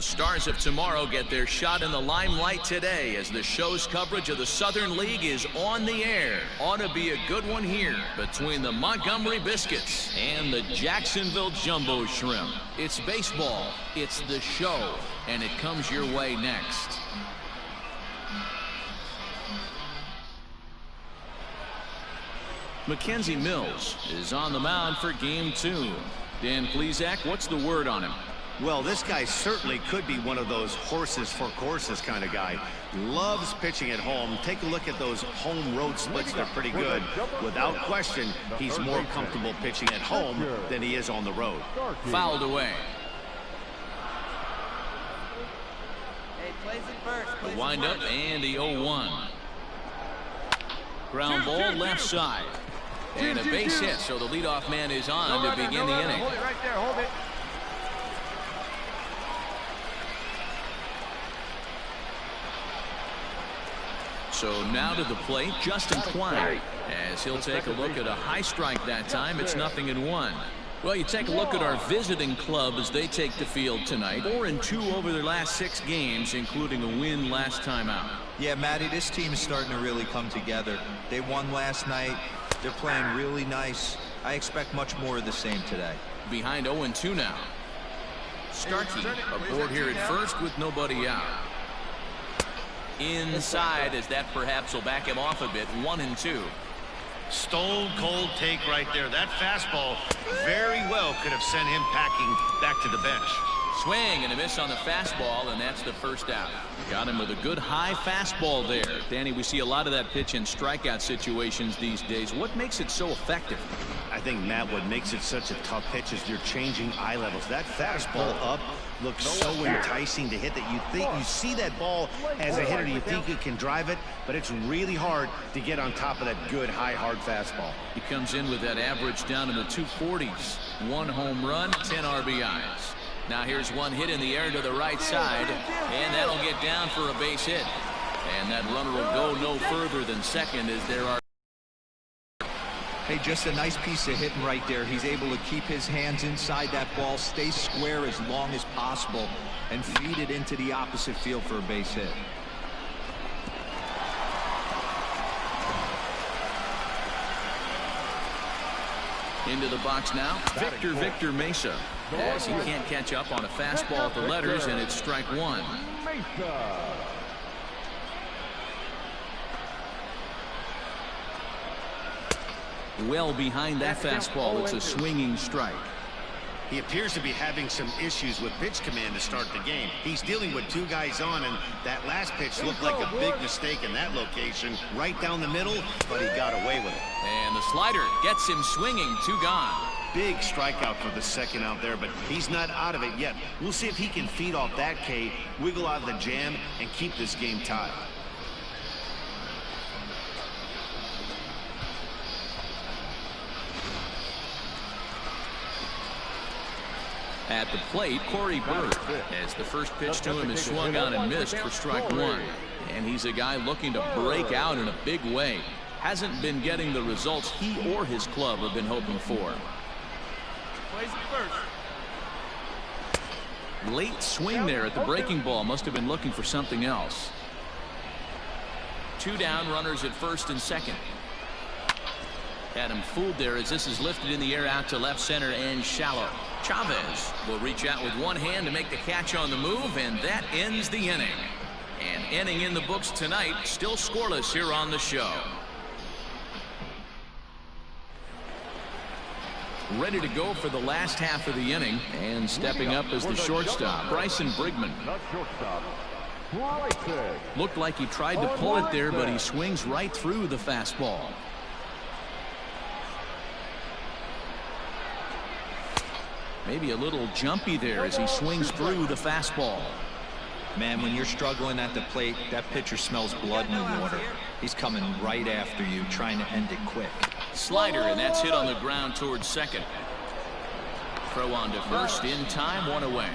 stars of tomorrow get their shot in the limelight today as the show's coverage of the Southern League is on the air. Ought to be a good one here between the Montgomery Biscuits and the Jacksonville Jumbo Shrimp. It's baseball, it's the show, and it comes your way next. Mackenzie Mills is on the mound for game 2. Dan Plesac, what's the word on him? Well, this guy certainly could be one of those horses for courses kind of guy. Loves pitching at home. Take a look at those home road splits. They're pretty good. Without question, he's more comfortable pitching at home than he is on the road. Fouled away. The windup and the 0-1. Ground ball left side. And a base hit, so the leadoff man is on to begin the inning. Hold it right there, hold it. So now to the plate, Justin Klein, as he'll take a look at a high strike that time. It's 0-1. Well, you take a look at our visiting club as they take the field tonight. 4-2 over their last 6 games, including a win last time out. Yeah, Matty, this team is starting to really come together. They won last night. They're playing really nice. I expect much more of the same today. Behind 0-2 now. Starkey aboard here at first with nobody out. Inside, as that perhaps will back him off a bit. 1-2. Stone cold take right there. That fastball very well could have sent him packing back to the bench. Swing and a miss on the fastball, and that's the first out. Got him with a good high fastball there. Danny, we see a lot of that pitch in strikeout situations these days. What makes it so effective? I think, Matt, what makes it such a tough pitch is you're changing eye levels. That fastball up looks so enticing to hit that you see that ball as a hitter, you think you can drive it, but it's really hard to get on top of that good high hard fastball. He comes in with that average down in the 240s. 1 home run, 10 RBIs. Now here's one hit in the air to the right side, and that'll get down for a base hit. And that runner will go no further than second as there are. Hey, just a nice piece of hitting right there. He's able to keep his hands inside that ball, stay square as long as possible, and feed it into the opposite field for a base hit. Into the box now, Victor Mesa, as he can't catch up on a fastball at the letters, and it's strike 1. Well behind that fastball, it's a swinging strike. He appears to be having some issues with pitch command to start the game. He's dealing with 2 guys on, and that last pitch looked like a big mistake in that location. Right down the middle, but he got away with it. And the slider gets him swinging. 2 gone. Big strikeout for the second out there, but he's not out of it yet. We'll see if he can feed off that K, wiggle out of the jam, and keep this game tied. At the plate, Corey Bird, as the first pitch to him is swung on and missed for strike 1. And he's a guy looking to break out in a big way. Hasn't been getting the results he or his club have been hoping for. Late swing there at the breaking ball. Must have been looking for something else. 2 down, runners at first and second. Had him fooled there as this is lifted in the air out to left center and shallow. Chavez will reach out with one hand to make the catch on the move, and that ends the inning. An inning in the books tonight, still scoreless here on the show. Ready to go for the last half of the inning, and stepping up as the shortstop, Bryson Brigman. Looked like he tried to pull it there, but he swings right through the fastball. Maybe a little jumpy there as he swings through the fastball. Man, when you're struggling at the plate, that pitcher smells blood in the water. He's coming right after you, trying to end it quick. Slider, and that's hit on the ground towards second. Throw on to first in time, 1 away.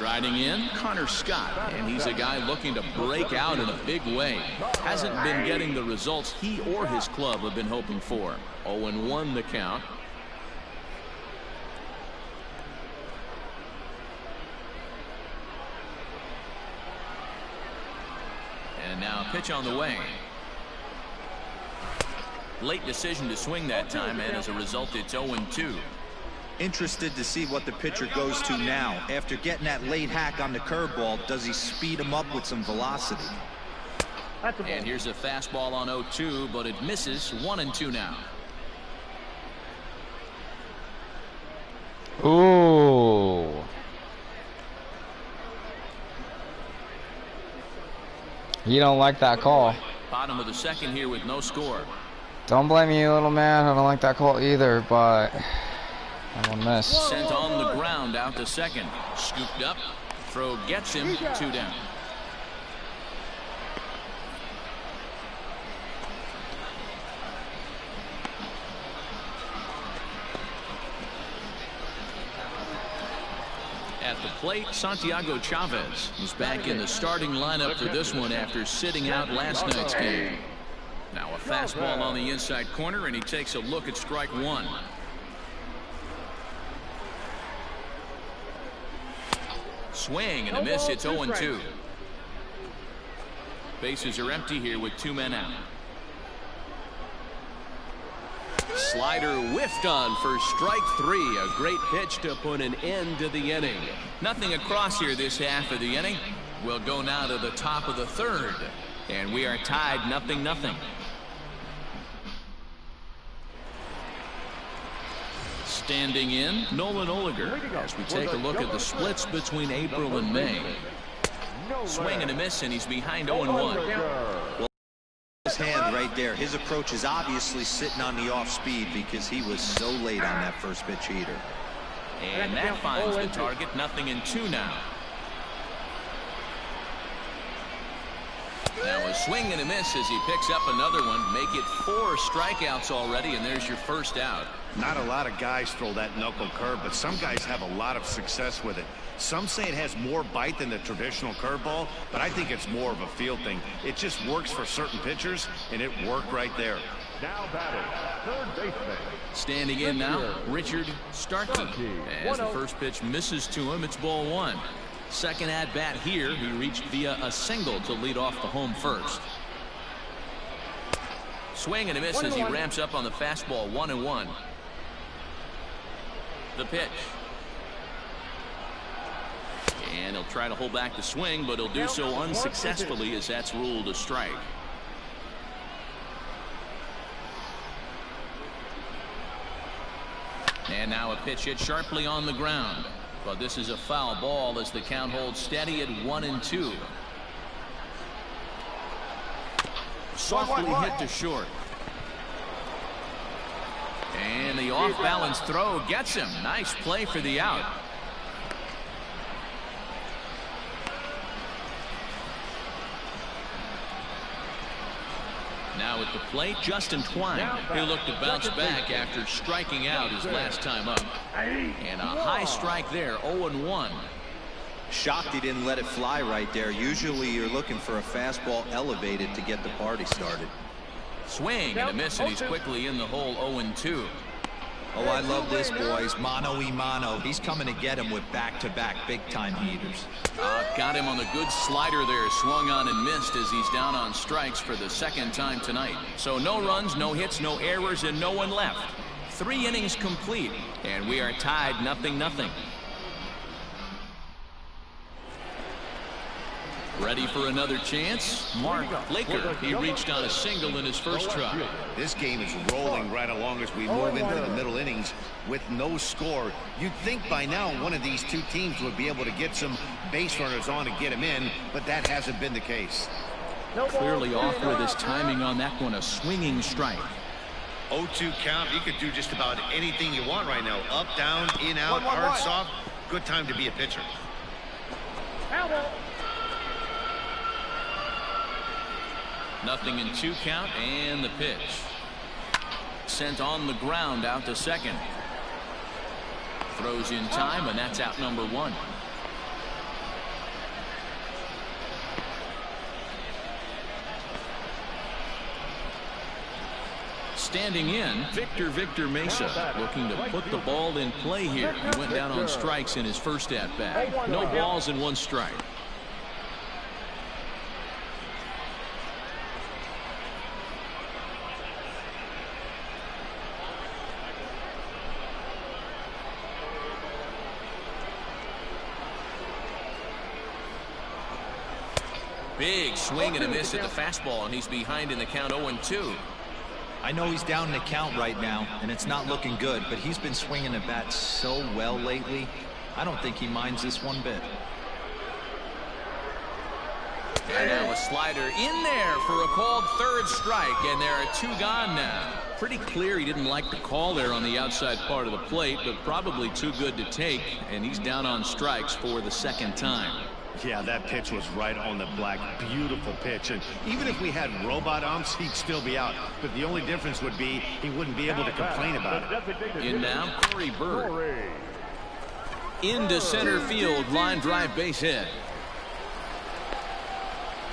Striding in, Connor Scott, and he's a guy looking to break out in a big way. Hasn't been getting the results he or his club have been hoping for. 0-1 the count. And now a pitch on the way. Late decision to swing that time, and as a result, it's 0-2. Interested to see what the pitcher goes to now. After getting that late hack on the curveball, does he speed him up with some velocity? And here's a fastball on 0-2, but it misses. 1-2 now. Ooh. You don't like that call. Bottom of the second here with no score. Don't blame you, little man. I don't like that call either, but I will miss. Sent on the ground out to second. Scooped up. Throw gets him. 2 down. At the plate, Santiago Chavez is back in the starting lineup for this one after sitting out last night's game. Now a fastball on the inside corner, and he takes a look at strike 1. Swing and a miss. It's 0-2. Bases are empty here with 2 men out. Slider whiffed on for strike 3. A great pitch to put an end to the inning. Nothing across here this half of the inning. We'll go now to the top of the third, and we are tied 0-0. Standing in, Nolan Oliger, as we take a look at the splits between April and May. Swing and a miss, and he's behind 0-1. Well, his hand right there. His approach is obviously sitting on the off speed because he was so late on that first pitch heater. And that finds the target. 0-2 now. Now a swing and a miss as he picks up another one. Make it 4 strikeouts already, and there's your first out. Not a lot of guys throw that knuckle curve, but some guys have a lot of success with it. Some say it has more bite than the traditional curveball, but I think it's more of a feel thing. It just works for certain pitchers, and it worked right there. Now batting, third baseman. Standing in now, Richard Starkey. As the first pitch misses to him, it's ball 1. Second at bat here, he reached via a single to lead off the home first. Swing and a miss as he ramps up on the fastball. 1-1. The pitch. And he'll try to hold back the swing, but he'll do so unsuccessfully as that's ruled a strike. And now a pitch hit sharply on the ground. But this is a foul ball as the count holds steady at 1-2. Softly hit to short. And the off-balance throw gets him. Nice play for the out. Now at the plate, Justin Twine. He'll look to bounce back after striking out his last time up. And a high strike there, 0-1. Shocked he didn't let it fly right there. Usually you're looking for a fastball elevated to get the party started. Swing and a miss, and he's quickly in the hole. 0-2. Oh, I love this, boys. Mano-y-mano. He's coming to get him with back-to-back big-time heaters. Got him on the good slider there. Swung on and missed as he's down on strikes for the second time tonight. So no runs, no hits, no errors, and no one left. 3 innings complete, and we are tied 0-0. Ready for another chance? Mark Laker. He reached on a single in his first try. This game is rolling right along as we move into the middle innings with no score. You'd think by now one of these two teams would be able to get some base runners on and get him in, but that hasn't been the case. Clearly off with his timing on that one. A swinging strike. 0-2 count. You could do just about anything you want right now. Up, down, in, out, hard, soft. Good time to be a pitcher. 0-2 count, and the pitch. Sent on the ground out to second. Throws in time, and that's out number 1. standing in, Victor Mesa, looking to put the ball in play here. He went down on strikes in his first at-bat. No balls and 1 strike. Big swing and a miss at the fastball, and he's behind in the count 0-2. I know he's down in the count right now, and it's not looking good, but he's been swinging the bat so well lately. I don't think he minds this one bit. And now a slider in there for a called 3rd strike, and there are 2 gone now. Pretty clear he didn't like the call there on the outside part of the plate, but probably too good to take, and he's down on strikes for the 2nd time. Yeah, that pitch was right on the black. Beautiful pitch. And even if we had robot umps, he'd still be out. But the only difference would be he wouldn't be able to complain about it. In now, Corey Bird. Into center field, line drive, base hit.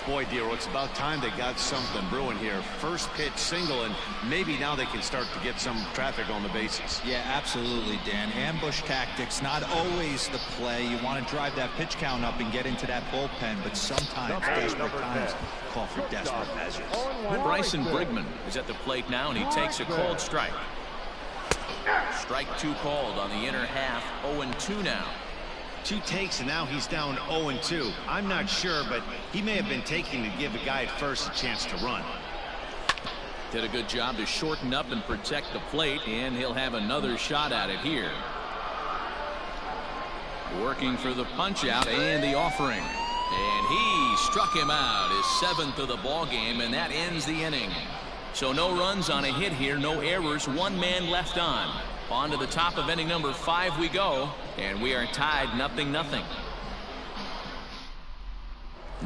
Boy, Dero, it's about time they got something brewing here. First pitch single, and maybe now they can start to get some traffic on the bases. Yeah, absolutely, Dan. Ambush tactics, not always the play. You want to drive that pitch count up and get into that bullpen, but sometimes desperate times call for desperate measures. Bryson Brigman is at the plate now, and he takes a called strike. Strike 2 called on the inner half. 0-2 now. 2 takes, and now he's down 0-2. I'm not sure, but he may have been taking to give a guy at first a chance to run. Did a good job to shorten up and protect the plate, and he'll have another shot at it here. Working for the punch out and the offering. And he struck him out, his 7th of the ball game, and that ends the inning. So no runs on a hit here, no errors, 1 man left on. On to the top of inning number 5 we go, and we are tied 0-0.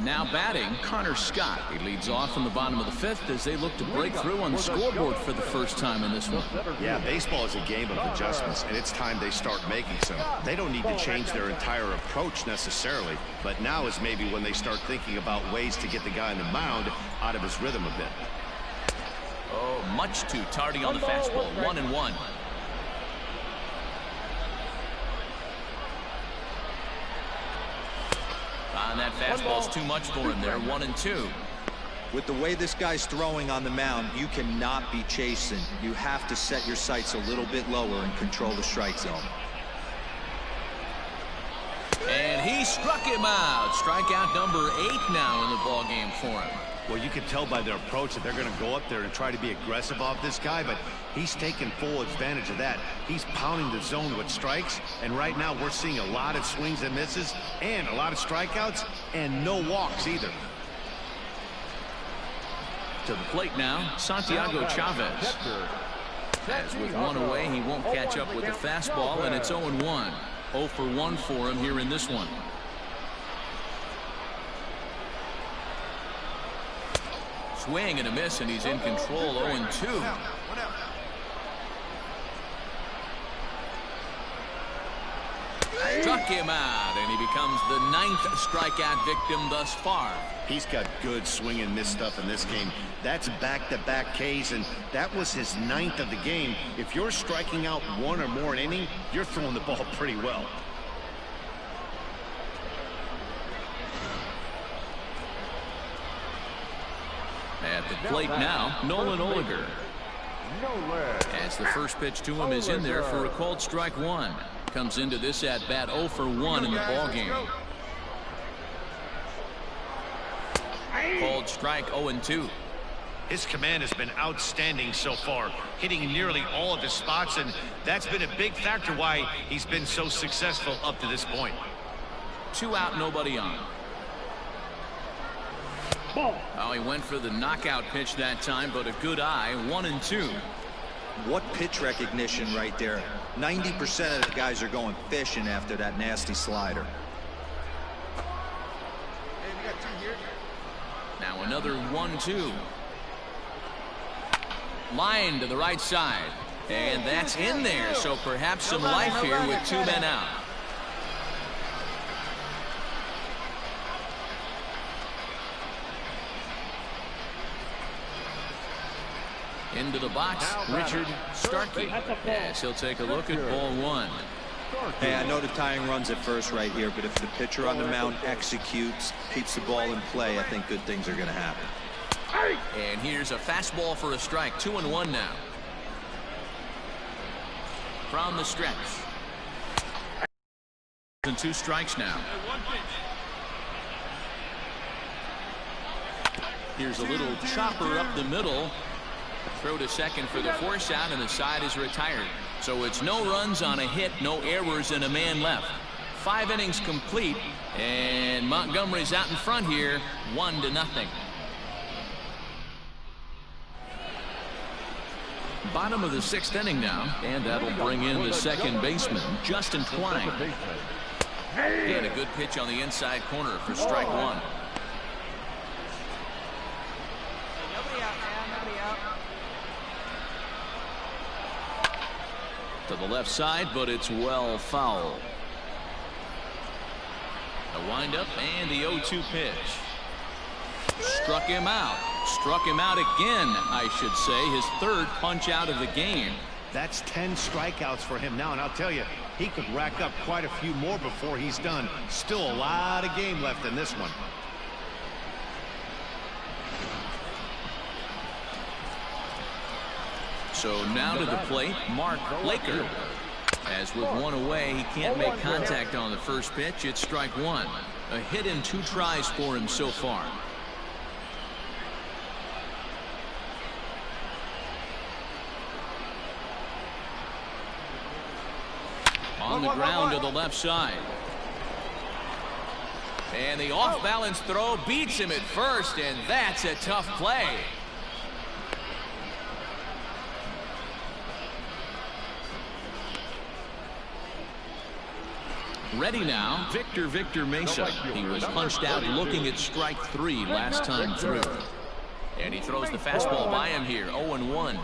Now batting, Connor Scott. He leads off in the bottom of the 5th as they look to break through on the scoreboard for the first time in this one. Yeah, baseball is a game of adjustments, and it's time they start making some. They don't need to change their entire approach necessarily, but now is maybe when they start thinking about ways to get the guy on the mound out of his rhythm a bit. Oh, much too tardy on the fastball. 1-1. And that fastball's too much for him there. 1-2. With the way this guy's throwing on the mound, you cannot be chasing. You have to set your sights a little bit lower and control the strike zone. And he struck him out. Strikeout number 8 now in the ball game for him. Well, you can tell by their approach that they're going to go up there and try to be aggressive off this guy, but he's taking full advantage of that. He's pounding the zone with strikes, and right now we're seeing a lot of swings and misses and a lot of strikeouts and no walks either. To the plate now, Santiago Chavez. As with 1 away, he won't catch up with the fastball, and it's 0-1. 0 for 1 for him here in this one. Swing and a miss, and he's in control. 0-2. Struck him out, and he becomes the 9th strikeout victim thus far. He's got good swing and miss stuff in this game. That's back-to-back Ks, and that was his 9th of the game. If you're striking out 1 or more an inning, you're throwing the ball pretty well. At the plate now, Nolan Oliger. As the first pitch to him is in there for a called strike 1. Comes into this at bat 0 for 1 in the ball game. Called strike 0-2. His command has been outstanding so far, hitting nearly all of his spots, and that's been a big factor why he's been so successful up to this point. 2 out, nobody on. Oh, he went for the knockout pitch that time, but a good eye. 1-2. What pitch recognition right there. 90% of the guys are going fishing after that nasty slider. Now another 1-2. Line to the right side. And that's in there, so perhaps some life here with 2 men out. Into the box, Richard Starkey, as he'll take a look at ball one. Hey, I know the tying runs at first right here, but if the pitcher on the mound executes, keeps the ball in play, I think good things are going to happen. And here's a fastball for a strike. 2-1 now. From the stretch. And 2 strikes now. Here's a little chopper up the middle. Throw to second for the force out, and the side is retired. So it's no runs on a hit, no errors, and a man left. 5 innings complete, and Montgomery's out in front here, 1-0. Bottom of the 6th inning now, and that'll bring in the second baseman, Justin Twine. And a good pitch on the inside corner for strike 1. To the left side, but it's well foul. A windup and the 0-2 pitch. Struck him out. Struck him out again, I should say. His 3rd punch out of the game. That's 10 strikeouts for him now, and I'll tell you, he could rack up quite a few more before he's done. Still a lot of game left in this one. So now to the plate, Mark Laker. As with 1 away, he can't make contact on the first pitch. It's strike 1. A hit in 2 tries for him so far. On the ground to the left side. And the off-balance throw beats him at first, and that's a tough play. Ready now, Victor Mesa. He was punched out looking at strike 3 last time through. And he throws the fastball by him here, 0-1.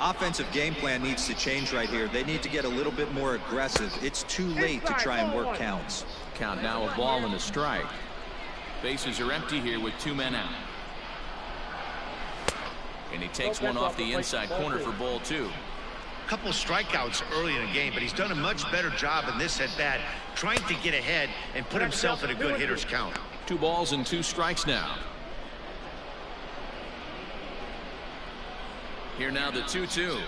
Offensive game plan needs to change right here. They need to get a little bit more aggressive. It's too late to try and work counts. Count now a ball and a strike. Bases are empty here with 2 men out. And he takes one off the inside corner for ball 2. Couple strikeouts early in the game, but he's done a much better job in this at bat, trying to get ahead and put himself in a good hitter's count. 2 balls and 2 strikes now. Here now the 2-2.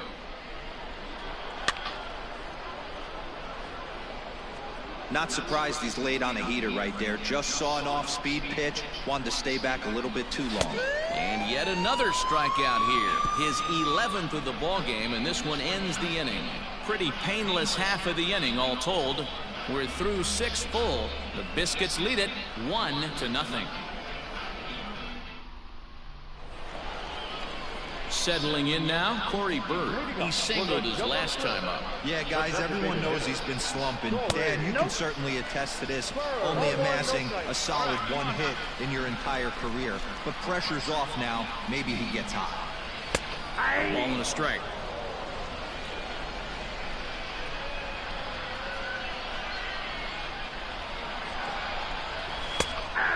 Not surprised he's laid on a heater right there. Just saw an off-speed pitch, wanted to stay back a little bit too long. And yet another strikeout here. His 11th of the ball game, and this one ends the inning. Pretty painless half of the inning all told. We're through 6 full. The Biscuits lead it 1-0. Settling in now, Corey Bird. He singled his last time up. Yeah, guys, everyone knows he's been slumping. Dan, you can certainly attest to this, only amassing a solid 1 hit in your entire career. But pressure's off now. Maybe he gets hot. A ball and a strike.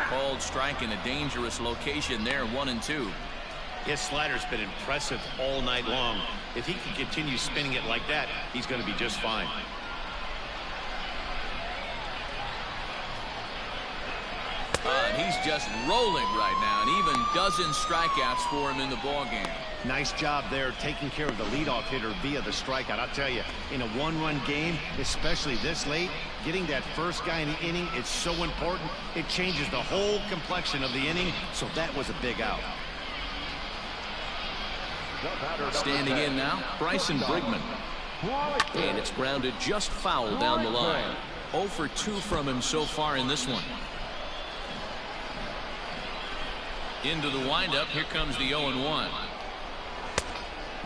Called strike in a dangerous location there, 1-2. His slider's been impressive all night long. If he can continue spinning it like that, he's going to be just fine. And he's just rolling right now, and even dozen strikeouts for him in the ballgame. Nice job there taking care of the leadoff hitter via the strikeout. I'll tell you, in a 1-run game, especially this late, getting that first guy in the inning is so important. It changes the whole complexion of the inning, so that was a big out. Standing in now, Bryson Brigman. And it's grounded just foul down the line. 0 for 2 from him so far in this one. Into the windup, here comes the 0-1.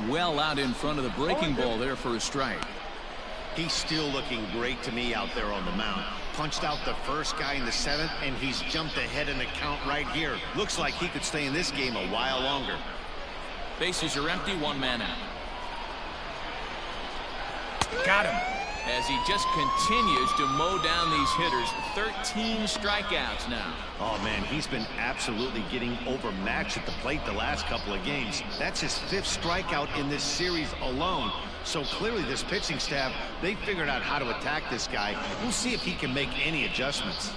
Well out in front of the breaking ball there for a strike. He's still looking great to me out there on the mound. Punched out the first guy in the 7th, and he's jumped ahead in the count right here. Looks like he could stay in this game a while longer. Bases are empty, 1 man out. Got him. as he just continues to mow down these hitters. 13 strikeouts now. Oh, man, he's been absolutely getting overmatched at the plate the last couple of games. That's his 5th strikeout in this series alone. So clearly this pitching staff, they figured out how to attack this guy. We'll see if he can make any adjustments.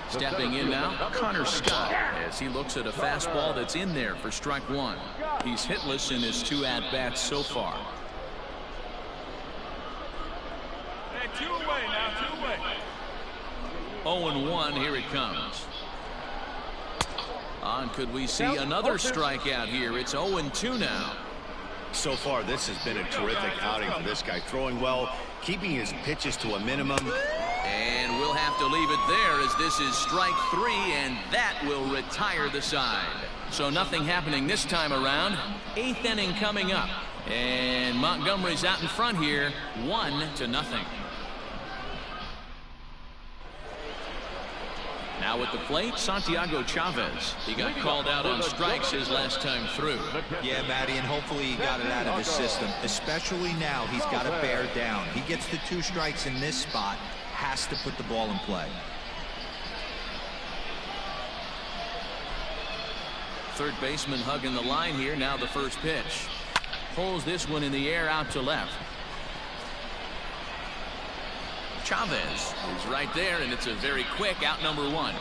Stepping in now, Connor Scott, as he looks at a fastball that's in there for strike 1. He's hitless in his 2 at-bats so far. Hey, 2 away now, 2 away. 0-1, here it comes. On, could we see another strikeout here? It's 0-2 now. So far, this has been a terrific outing for this guy. Throwing well, keeping his pitches to a minimum. And we'll have to leave it there as this is strike 3, and that will retire the side. So nothing happening this time around. 8th inning coming up. And Montgomery's out in front here, 1-0. Now at the plate, Santiago Chavez. He got called out on strikes his last time through. Yeah, Matty, and hopefully he got it out of his system. Especially now, he's got to bear down. He gets the 2 strikes in this spot, has to put the ball in play. Third baseman hugging the line here. Now the first pitch. Pulls this one in the air out to left. Chavez is right there, and it's a very quick out, number 1.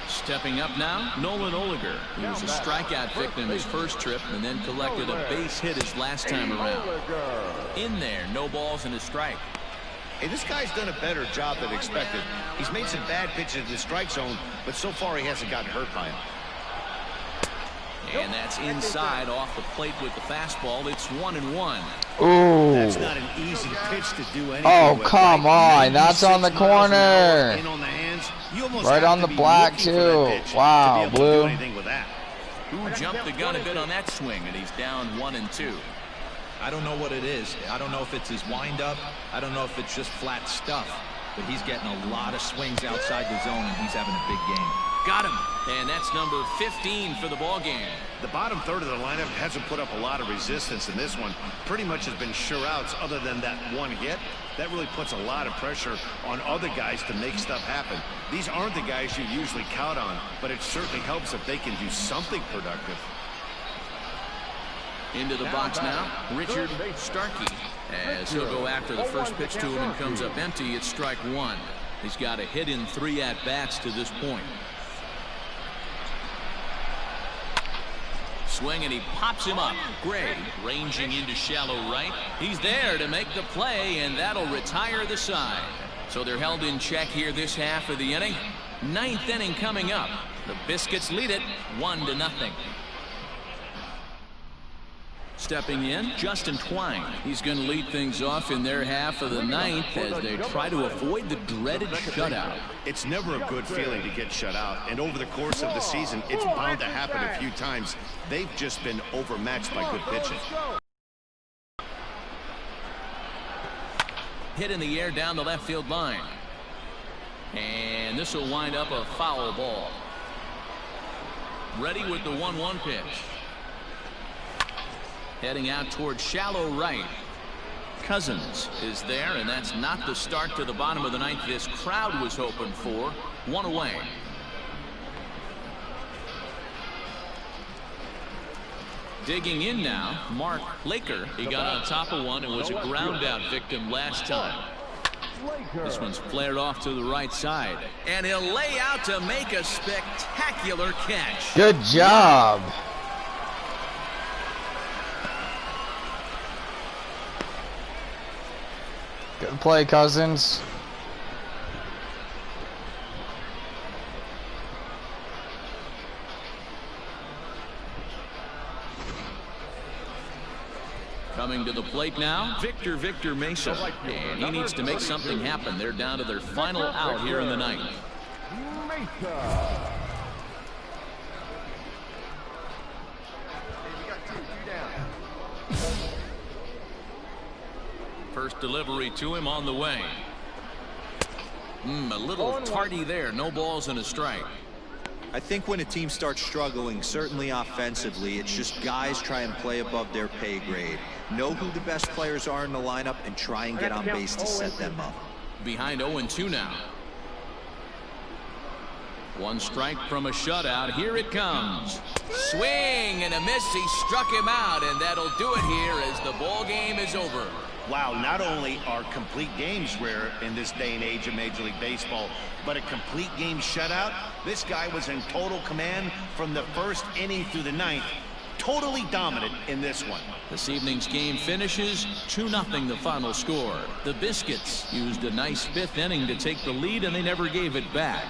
Stepping up now, Nolan Oliger, who was a strikeout victim his first trip and then collected a base hit his last time around. In there, no balls and a strike. Hey, this guy's done a better job than expected. He's made some bad pitches in the strike zone, but so far he hasn't gotten hurt by him. And that's inside off the plate with the fastball. It's 1-1. Ooh. That's not an easy pitch to do anything Oh, with. come on. That's on the corner. In on the hands. You almost Right have on to the be black, looking for that too. pitch Wow, to be able Blue. to do anything with that. Who jumped the gun a bit on that swing, and he's down 1-2. I don't know what it is. I don't know if it's his windup. I don't know if it's just flat stuff. But he's getting a lot of swings outside the zone, and he's having a big game. Got him. And that's number 15 for the ball game. The bottom third of the lineup hasn't put up a lot of resistance in this one. Pretty much has been sure outs other than that one hit. That really puts a lot of pressure on other guys to make stuff happen. These aren't the guys you usually count on, but it certainly helps if they can do something productive. Into the box now, Richard Starkey, as he'll go after the first pitch to him and comes up empty. It's strike 1. He's got a hit in 3 at-bats to this point. Swing, and he pops him up. Gray ranging into shallow right. He's there to make the play, and that'll retire the side. So they're held in check here this half of the inning. 9th inning coming up. The Biscuits lead it 1-0. Stepping in, Justin Twine. He's going to lead things off in their half of the 9th as they try to avoid the dreaded shutout. It's never a good feeling to get shut out, and over the course of the season, it's bound to happen a few times. They've just been overmatched by good pitching. Hit in the air down the left field line. And this will wind up a foul ball. Ready with the 1-1 pitch. Heading out towards shallow right. Cousins is there, and that's not the start to the bottom of the 9th this crowd was hoping for. 1 away. Digging in now, Mark Laker. He got on top of one and was a ground out victim last time. This one's flared off to the right side. And he'll lay out to make a spectacular catch. Good job. Good play, Cousins. Coming to the plate now, Victor Mesa. And he needs to make something happen. They're down to their final out here in the 9th. First delivery to him on the way. A little tardy there. No balls and a strike. I think when a team starts struggling, certainly offensively, it's just guys try and play above their pay grade. Know who the best players are in the lineup and try and get on base to set them up. Behind 0-2 now. One strike from a shutout. Here it comes. Swing and a miss. He struck him out, and that'll do it here as the ball game is over. Wow, not only are complete games rare in this day and age of Major League Baseball, but a complete game shutout. This guy was in total command from the first inning through the ninth. Totally dominant in this one. This evening's game finishes 2-0 the final score. The Biscuits used a nice fifth inning to take the lead, and they never gave it back.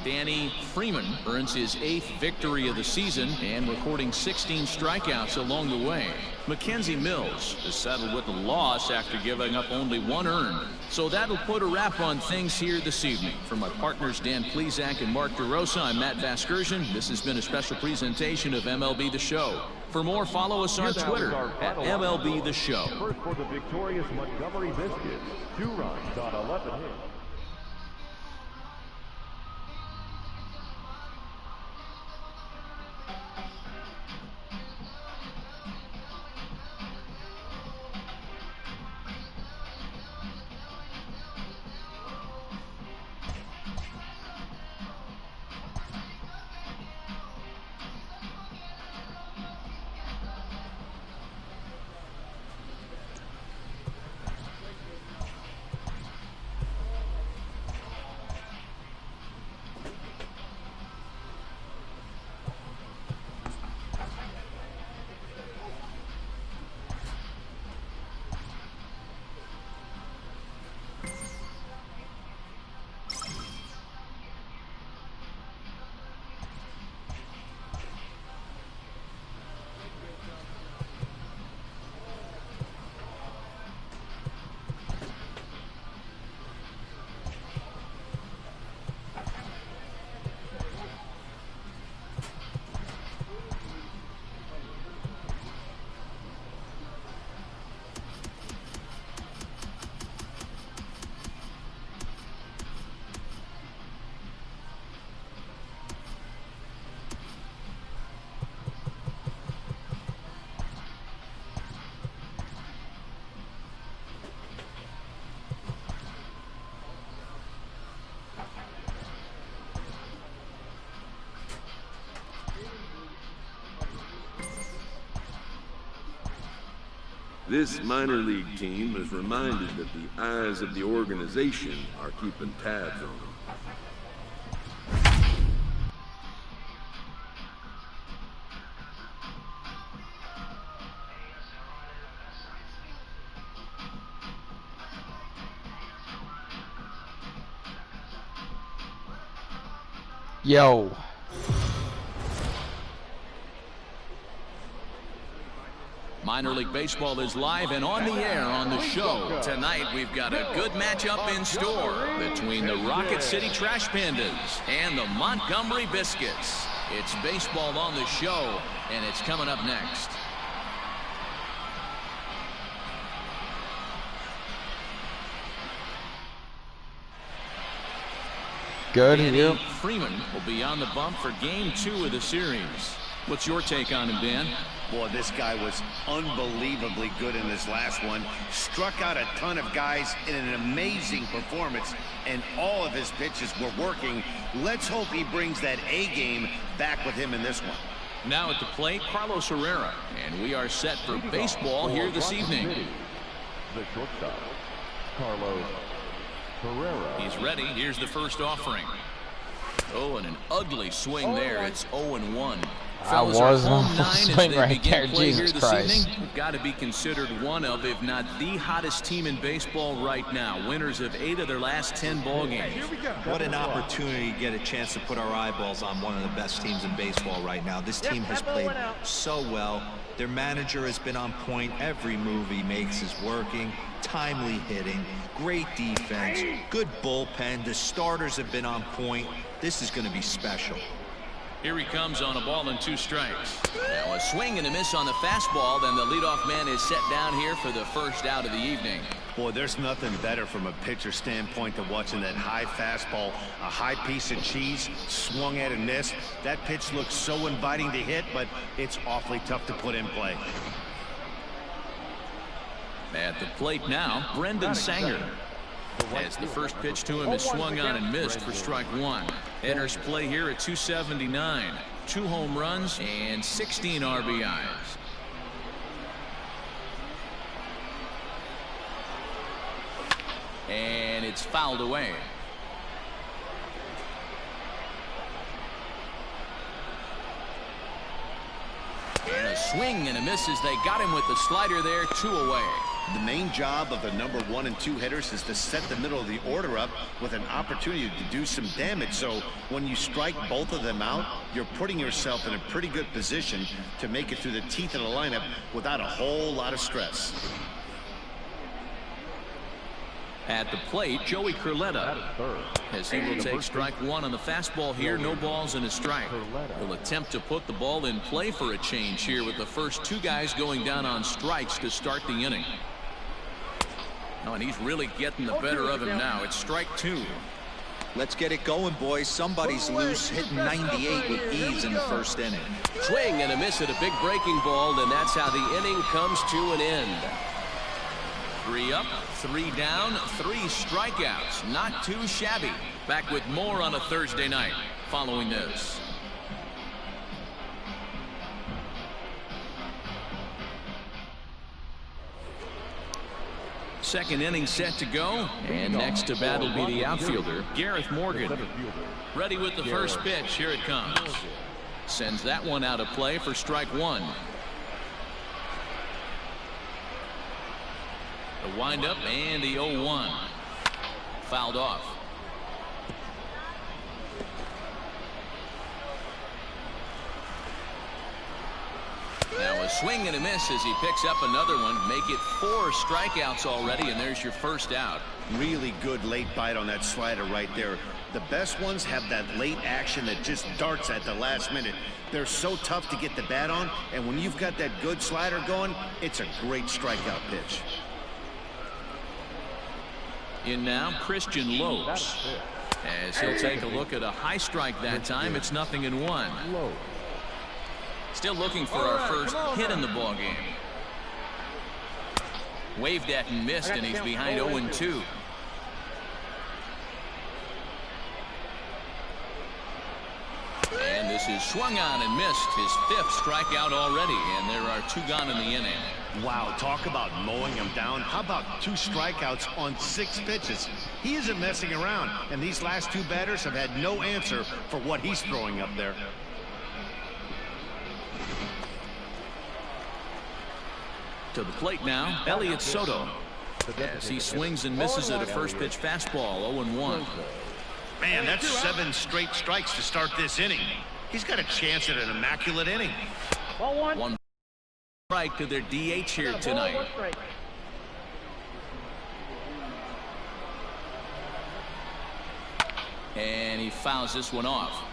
Danny Freeman earns his 8th victory of the season and recording 16 strikeouts along the way. Mackenzie Mills is settled with a loss after giving up only 1 earned. So that'll put a wrap on things here this evening. For my partners Dan Plesac and Mark DeRosa, I'm Matt Vasgersian. This has been a special presentation of MLB The Show. For more, follow us on Twitter at MLB The Show. First for the victorious Montgomery Biscuits, 2 runs on 11 hits. This minor league team is reminded that the eyes of the organization are keeping tabs on them. Yo. Minor League Baseball is live and on the air on the show. Tonight we've got a good matchup in store between the Rocket City Trash Pandas and the Montgomery Biscuits. It's baseball on the show, and it's coming up next. Good. Danny Freeman will be on the bump for Game 2 of the series. What's your take on him, Dan? Boy, this guy was unbelievably good in this last one. Struck out a ton of guys in an amazing performance, and all of his pitches were working. Let's hope he brings that A game back with him in this one. Now at the plate, Carlos Herrera, and we are set for baseball here this evening. The shortstop, Carlos Herrera. He's ready. Here's the first offering. Oh, and an ugly swing there. It's 0-1. I was on the swing right there. Jesus Christ. We've got to be considered one of, if not the hottest team in baseball right now. Winners of 8 of their last 10 ball games. What an opportunity to get a chance to put our eyeballs on one of the best teams in baseball right now. This team has played so well. Their manager has been on point. Every move he makes is working. Timely hitting, great defense, good bullpen. The starters have been on point. This is going to be special. Here he comes on a ball and 2 strikes. Now a swing and a miss on the fastball. Then the leadoff man is set down here for the first out of the evening. Boy, there's nothing better from a pitcher standpoint than watching that high fastball, a high piece of cheese, swung at and missed. That pitch looks so inviting to hit, but it's awfully tough to put in play. At the plate now, Brendan Sanger. As the first pitch to him is swung on and missed for strike 1. Enters play here at 279. 2 home runs and 16 RBIs. And it's fouled away. And a swing and a miss as they got him with the slider there. 2 away. The main job of the number 1 and 2 hitters is to set the middle of the order up with an opportunity to do some damage. So when you strike both of them out, you're putting yourself in a pretty good position to make it through the teeth of the lineup without a whole lot of stress. At the plate, Joey Curletta, as he will take strike 1 on the fastball here. No balls and a strike. He'll attempt to put the ball in play for a change here with the first 2 guys going down on strikes to start the inning. Oh, and he's really getting the better of him now. It's strike 2. Let's get it going, boys. Somebody's loose, hitting 98 with ease in the first inning. Swing and a miss at a big breaking ball, and that's how the inning comes to an end. 3 up, 3 down, 3 strikeouts. Not too shabby. Back with more on a Thursday night following this. Second inning set to go, and next to bat will be the outfielder, Gareth Morgan. Ready with the first pitch. Here it comes. Sends that one out of play for strike 1. The windup and the 0-1. Fouled off. Now a swing and a miss as he picks up another one. Make it 4 strikeouts already, and there's your first out. Really good late bite on that slider right there. The best ones have that late action that just darts at the last minute. They're so tough to get the bat on, and when you've got that good slider going, it's a great strikeout pitch. In now, Christian Lopes. As he'll take a look at a high strike that time. It's 0-1. Still looking for our first hit in the ball game. Waved at and missed, and he's behind 0-2. And this is swung on and missed. His 5th strikeout already, and there are 2 gone in the inning. Wow, talk about mowing him down. How about 2 strikeouts on 6 pitches? He isn't messing around, and these last 2 batters have had no answer for what he's throwing up there. To the plate now, Elliot Soto. As he swings and misses at a first pitch fastball. 0-1. Man, that's 7 straight strikes to start this inning. He's got a chance at an immaculate inning. 1 strike to their DH here tonight. And he fouls this one off.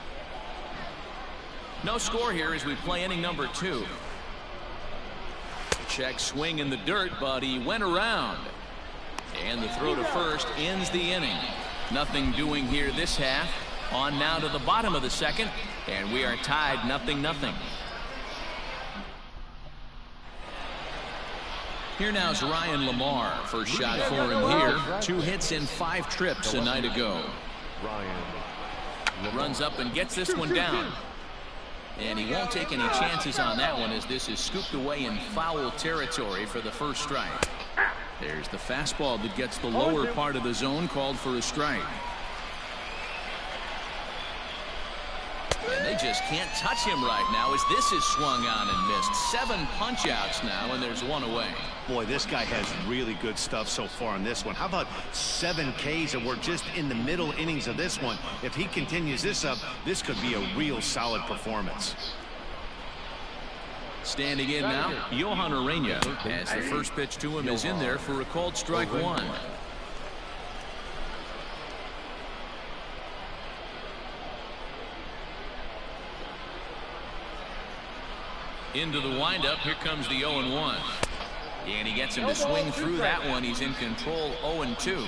No score here as we play inning number 2. Check swing in the dirt, but he went around. And the throw to first ends the inning. Nothing doing here this half. On now to the bottom of the second, and we are tied 0-0. Here now is Ryan Lamar. First shot for him here. 2 hits in 5 trips a night ago. Runs up and gets this one down. And he won't take any chances on that one as this is scooped away in foul territory for the first strike. There's the fastball that gets the lower part of the zone, called for a strike. And they just can't touch him right now as this is swung on and missed. 7 punch outs now, and there's 1 away. Boy, this guy has really good stuff so far in this one. How about 7 Ks, and we're just in the middle innings of this one. If he continues this up, this could be a real solid performance. Standing in now, Johan Urena, as the first pitch to him is in there for a called strike 1. Into the windup. Here comes the 0-1. And he gets him to swing through that one. He's in control. 0-2.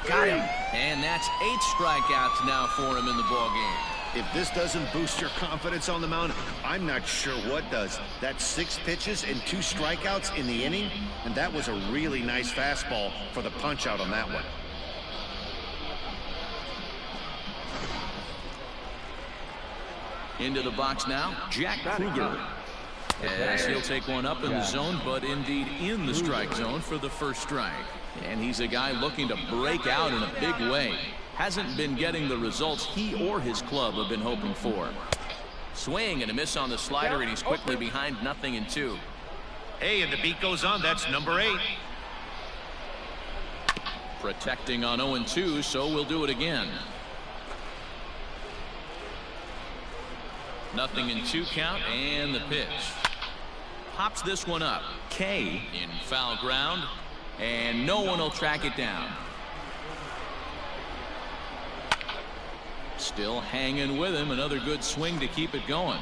Got him. And that's 8 strikeouts now for him in the ball game. If this doesn't boost your confidence on the mound, I'm not sure what does. That's 6 pitches and 2 strikeouts in the inning, and that was a really nice fastball for the punch out on that one. Into the box now, Jack Kruger. As he'll take one up in the zone, but indeed in the strike zone for the first strike. And he's a guy looking to break out in a big way. Hasn't been getting the results he or his club have been hoping for. Swing and a miss on the slider, and he's quickly behind 0-2. Hey, and the beat goes on. That's number 8. Protecting on 0-2, so we'll do it again. 0-2 count, and the pitch. Pops this one up. K in foul ground, and no one will track it down. Still hanging with him. Another good swing to keep it going.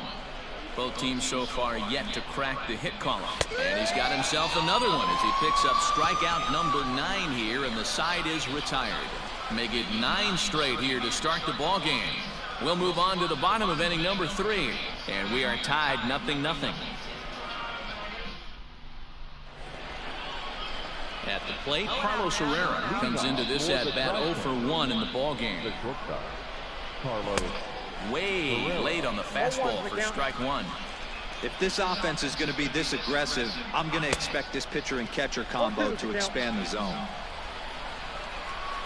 Both teams so far yet to crack the hit column. And he's got himself another one as he picks up strikeout number 9 here, and the side is retired. Make it 9 straight here to start the ball game. We'll move on to the bottom of inning number 3, and we are tied 0-0. At the plate, Carlos Herrera comes into this at bat 0 for 1 in the ball game. Way late on the fastball for strike 1. If this offense is going to be this aggressive, I'm going to expect this pitcher and catcher combo to expand the zone.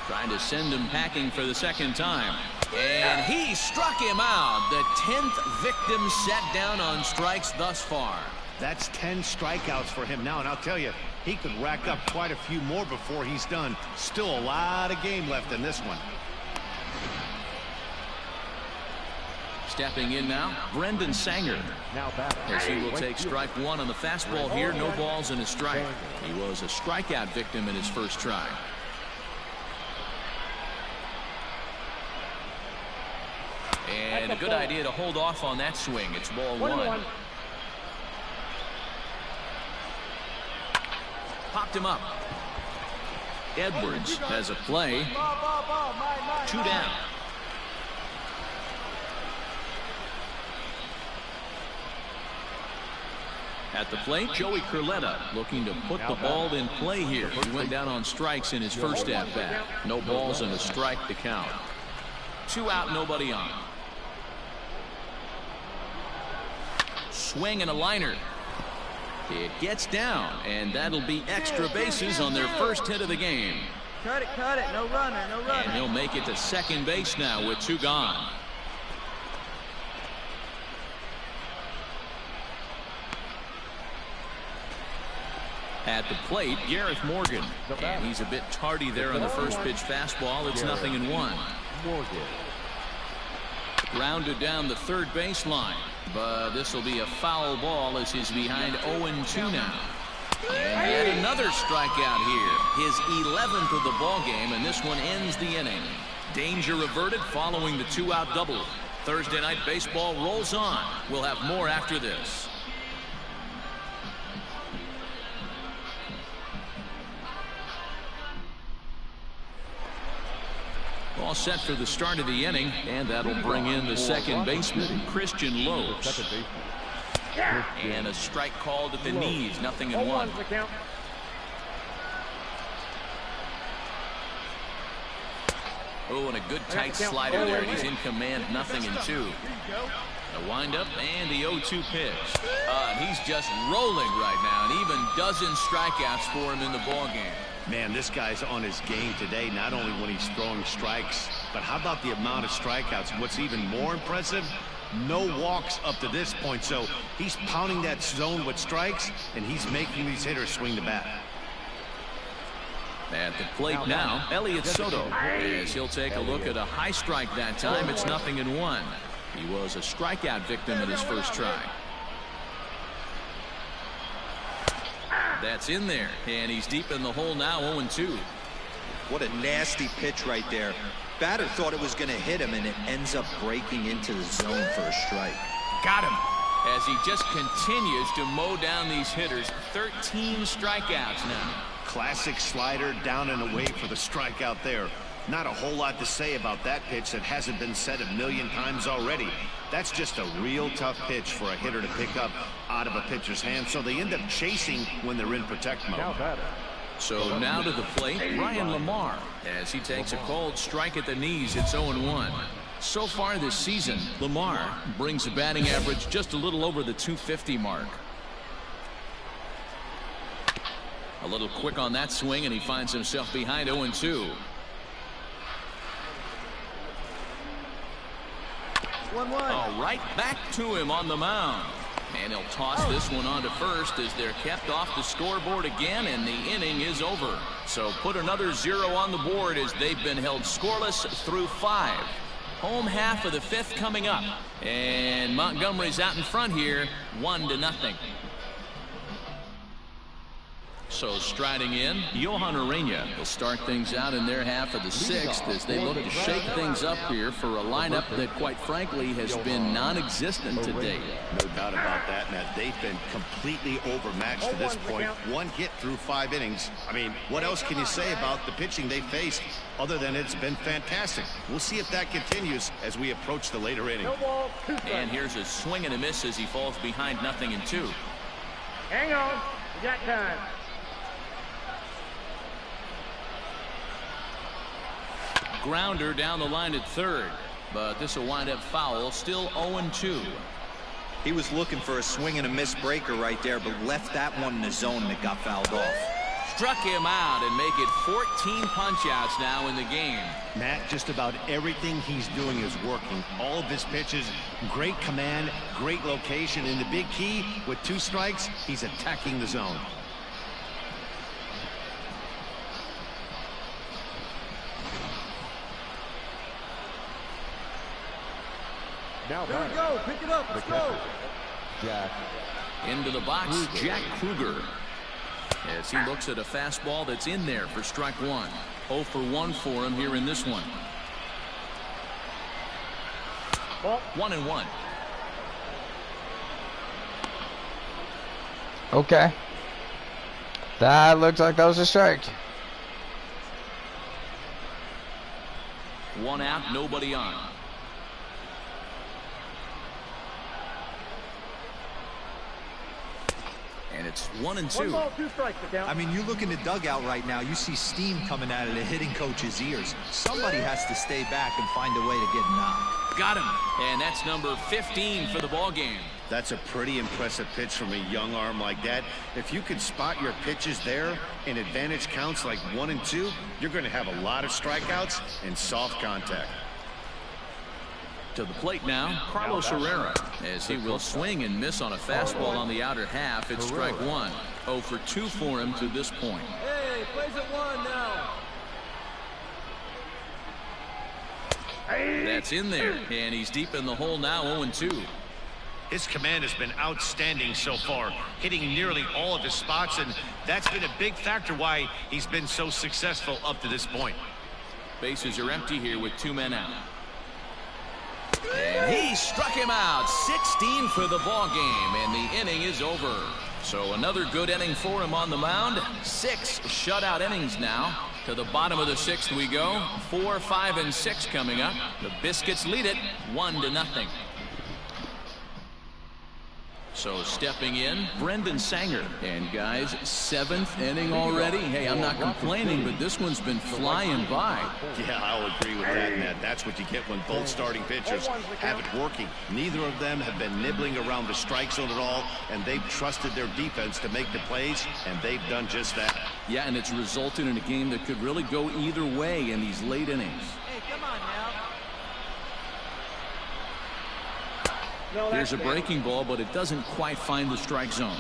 Trying to send him packing for the second time. And he struck him out. The 10th victim set down on strikes thus far. That's 10 strikeouts for him now, and I'll tell you, he could rack up quite a few more before he's done. Still a lot of game left in this one. Stepping in now, Brendan Sanger. As he will take strike 1 on the fastball here. No balls and a strike. He was a strikeout victim in his first try. And a good idea to hold off on that swing. It's ball 1. Popped him up. Edwards has a play. 2 down. At the plate, Joey Curletta looking to put the ball in play here. He went down on strikes in his first at-bat. No balls and a strike to count. 2 out, nobody on. Swing and a liner. It gets down, and that'll be extra bases on their first hit of the game. Cut it, no runner, no runner. And he'll make it to second base now with 2 gone. At the plate, Gareth Morgan. And he's a bit tardy there on the first pitch fastball. It's 0-1. Grounded down the third baseline. But this will be a foul ball as he's behind 0-2 now. And yet another strikeout here. His 11th of the ball game, and this one ends the inning. Danger averted following the 2-out double. Thursday night baseball rolls on. We'll have more after this. All set for the start of the inning, and that'll bring in the second baseman, Christian Lowe. And a strike called at the knees, 0-1. Oh, and a good tight slider there, and he's in command, 0-2. A windup and the 0-2 pitch. And he's just rolling right now, and even dozen strikeouts for him in the ballgame. Man, this guy's on his game today, not only when he's throwing strikes, but how about the amount of strikeouts? What's even more impressive, no walks up to this point. So he's pounding that zone with strikes, and he's making these hitters swing the bat. At the plate now, Elliot Soto, as he'll take a look at a high strike that time. It's 0-1. He was a strikeout victim in his first try. That's in there, and he's deep in the hole now, 0-2. What a nasty pitch right there. Batter thought it was going to hit him, and it ends up breaking into the zone for a strike. Got him. As he just continues to mow down these hitters. 13 strikeouts now. Classic slider down and away for the strikeout there. Not a whole lot to say about that pitch that hasn't been said a million times already. That's just a real tough pitch for a hitter to pick up out of a pitcher's hand, so they end up chasing when they're in protect mode. So now to the plate, Ryan LaMarre, as he takes a cold strike at the knees. It's 0-1. So far this season, LaMarre brings a batting average just a little over the 250 mark. A little quick on that swing, and he finds himself behind 0-2. 1-1. All right, back to him on the mound. And he'll toss this one on to first as they're kept off the scoreboard again, and the inning is over. So put another 0 on the board as they've been held scoreless through 5. Home half of the 5th coming up. And Montgomery's out in front here, 1-0. So striding in, Johan Ureña will start things out in their half of the 6th as they look to shake things up here for a lineup that, quite frankly, has been non-existent to date. No doubt about that, Matt. They've been completely overmatched to this point. 1 hit through 5 innings. I mean, what else can you say about the pitching they faced other than it's been fantastic? We'll see if that continues as we approach the later inning. And here's a swing and a miss as he falls behind 0-2. Hang on. We got time. Grounder down the line at third, but this will wind up foul. Still 0-2. He was looking for a swing and a miss breaker right there, but left that one in the zone and it got fouled off. Struck him out and make it 14 punch-outs now in the game. Matt, just about everything he's doing is working. All of his pitches, great command, great location, and the big key, with 2 strikes, he's attacking the zone. Now Here we go. Pick it up. Let's go. Jack. Into the box, Jack Kruger. As he looks at a fastball that's in there for strike 1. 0 for 1 for him here in this one. 1-1. Okay. That looks like that was a strike. 1 out, nobody on. And it's 1-2. 1 ball, 2 strikes to count. I mean, you look in the dugout right now, you see steam coming out of the hitting coach's ears. Somebody has to stay back and find a way to get knocked. Got him. And that's number 15 for the ball game. That's a pretty impressive pitch from a young arm like that. If you can spot your pitches there in advantage counts like 1 and 2, you're going to have a lot of strikeouts and soft contact. To the plate now, Carlos Herrera, as he will swing and miss on a fastball on the outer half. It's strike 1. 0 for 2 for him to this point. Hey, plays at 1 now. That's in there, and he's deep in the hole now, 0-2. His command has been outstanding so far, hitting nearly all of his spots, and that's been a big factor why he's been so successful up to this point. Bases are empty here with 2 men out. And he struck him out. 16 for the ball game, and the inning is over. So another good inning for him on the mound. 6 shutout innings now. To the bottom of the 6th we go. 4, 5, and 6 coming up. The Biscuits lead it 1-0. So stepping in, Brendan Sanger. And guys, 7th inning already. Hey, I'm not complaining, but this one's been flying by. Yeah, I'll agree with that, Ned. That's what you get when both starting pitchers have it working. Neither of them have been nibbling around the strike zone at all, and they've trusted their defense to make the plays, and they've done just that. Yeah, and it's resulted in a game that could really go either way in these late innings. Hey, come on now. Here's a breaking ball, but it doesn't quite find the strike zone.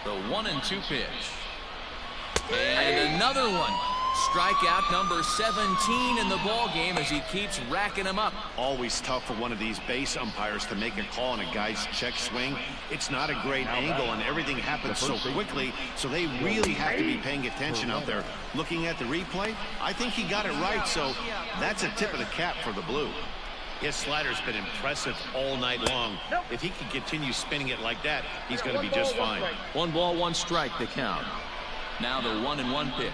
The 1-2 pitch. And another one. Strikeout number 17 in the ball game as he keeps racking them up. Always tough for one of these base umpires to make a call on a guy's check swing. It's not a great angle, and everything happens so quickly, so they really have to be paying attention out there. Looking at the replay, I think he got it right, so that's a tip of the cap for the Blue. His slider's been impressive all night long. If he can continue spinning it like that, he's going to be just fine. 1 ball, 1 strike, the count. Now the 1-1 pitch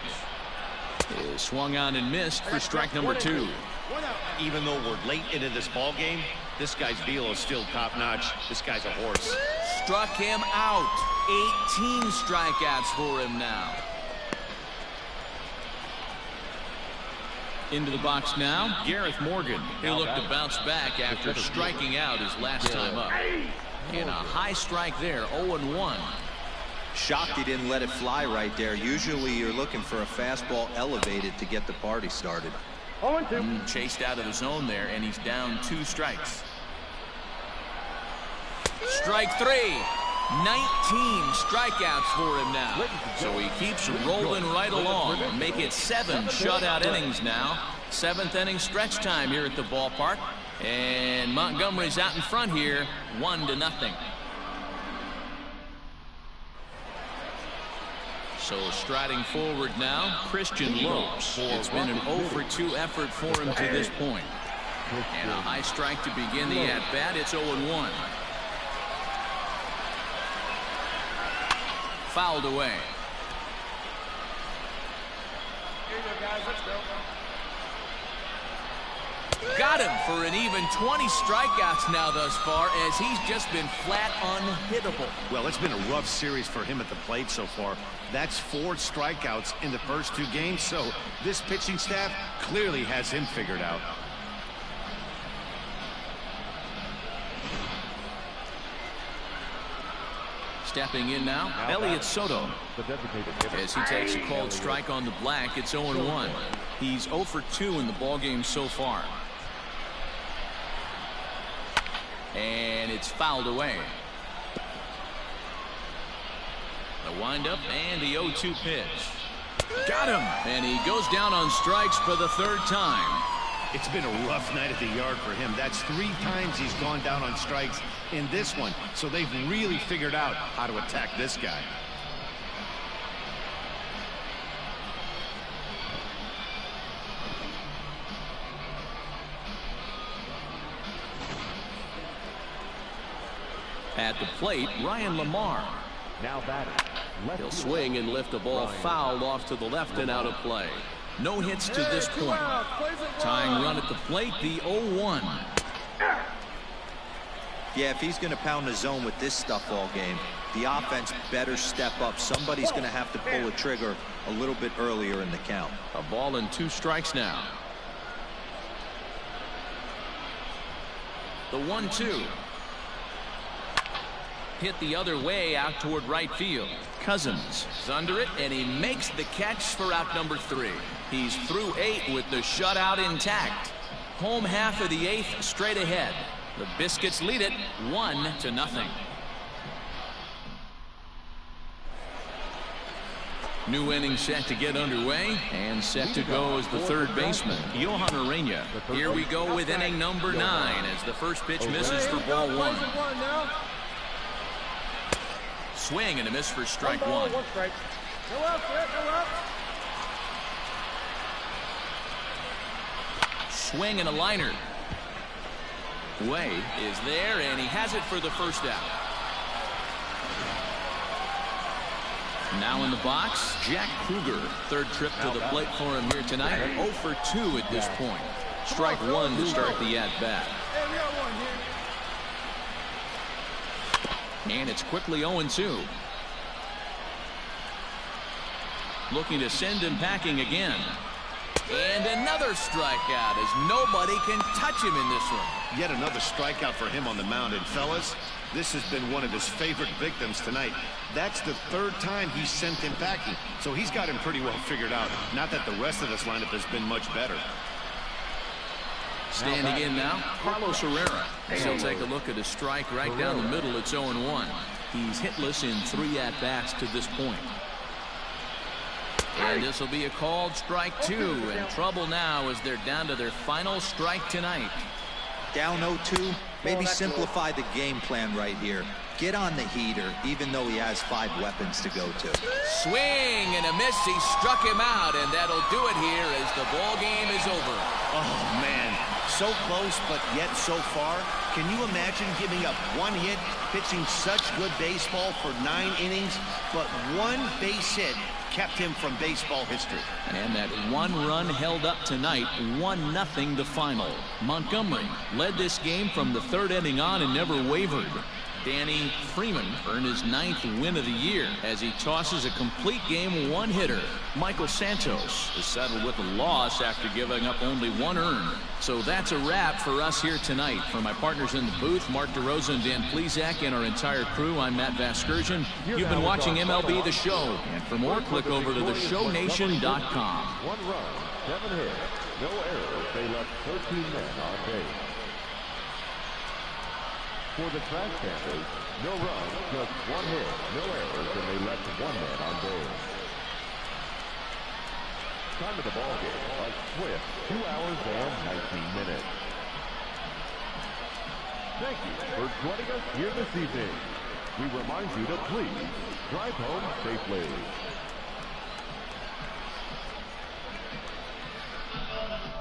is swung on and missed for strike number 2. Even though we're late into this ball game, this guy's velo is still top-notch. This guy's a horse. Struck him out. 18 strikeouts for him now. Into the box now, Gareth Morgan. He'll look to bounce back after striking out his last time up. And a high strike there, 0-1. Shocked he didn't let it fly right there. Usually you're looking for a fastball elevated to get the party started. 0-2. Chased out of the zone there, and he's down 2 strikes. Strike 3. 19 strikeouts for him now. So he keeps rolling right along. Make it 7 shutout innings now. 7th inning stretch time here at the ballpark. And Montgomery's out in front here, 1-0. So striding forward now, Christian Lopes. It's been an 0-for-2 effort for him to this point. And a high strike to begin the at-bat. It's 0-1. Fouled away. Here you go, guys. Let's go. Got him for an even 20 strikeouts now thus far, as he's just been flat unhittable. Well, it's been a rough series for him at the plate so far. That's 4 strikeouts in the first 2 games, so this pitching staff clearly has him figured out. Stepping in now, Elliot Soto. As he takes a called strike on the black, it's 0-1. He's 0 for 2 in the ballgame so far. And it's fouled away. The windup and the 0-2 pitch. Got him! And he goes down on strikes for the 3rd time. It's been a rough night at the yard for him. That's 3 times he's gone down on strikes in this one. So they've really figured out how to attack this guy. At the plate, Ryan Lamar. Now batting. He'll swing and lift a ball fouled off to the left and out of play. No hits to this point. Tying run at the plate, the 0-1. Yeah, if he's going to pound the zone with this stuff all game, the offense better step up. Somebody's going to have to pull a trigger a little bit earlier in the count. A ball and 2 strikes now. The 1-2. Hit the other way out toward right field. Cousins is under it, and he makes the catch for out number 3. He's through 8 with the shutout intact. Home half of the 8th straight ahead. The Biscuits lead it 1-0. New inning set to get underway, and set to go is the 3rd baseman, Johan Ureña. Here we go with inning number 9 as the first pitch misses for ball 1. Swing and a miss for strike 1. 1 strike. Go up, Fred, go up. Swing and a liner. Way is there, and he has it for the 1st out. Now in the box, Jack Kruger. 3rd trip to the plate for him here tonight. 0 for 2 at this point. Strike 1 to start the at-bat. Hey, we got one here. And it's quickly 0-2. Looking to send him packing again. And another strikeout as nobody can touch him in this one. Yet another strikeout for him on the mound. And fellas, this has been one of his favorite victims tonight. That's the 3rd time he's sent him packing. So he's got him pretty well figured out. Not that the rest of this lineup has been much better. Standing in now, Carlos Herrera. He'll take a look at a strike right down the middle. It's 0-1. He's hitless in 3 at-bats to this point. And this will be a called strike 2. In trouble now as they're down to their final strike tonight. Down 0-2, maybe simplify the game plan right here. Get on the heater, even though he has 5 weapons to go to. Swing and a miss. He struck him out, and that'll do it here as the ball game is over. Oh, man. So close, but yet so far. Can you imagine giving up 1 hit, pitching such good baseball for 9 innings, but 1 base hit kept him from baseball history? And that 1 run held up tonight, 1-0 the final. Montgomery led this game from the 3rd inning on and never wavered. Danny Freeman earned his 9th win of the year as he tosses a complete game 1-hitter. Michael Santos is settled with a loss after giving up only 1 earned. So that's a wrap for us here tonight. For my partners in the booth, Mark DeRosa and Dan Plesac, and our entire crew, I'm Matt Vasgersian. You've been watching MLB The Show. And for more, click over to theshownation.com. 1 run, 7 hits, no errors. They left 13 men on base. For the Trash Panthers, no run, just 1 hit, no errors, and they left 1 man on base. Time of the ball game, a swift 2 hours and 19 minutes. Thank you for joining us here this evening. We remind you to please drive home safely.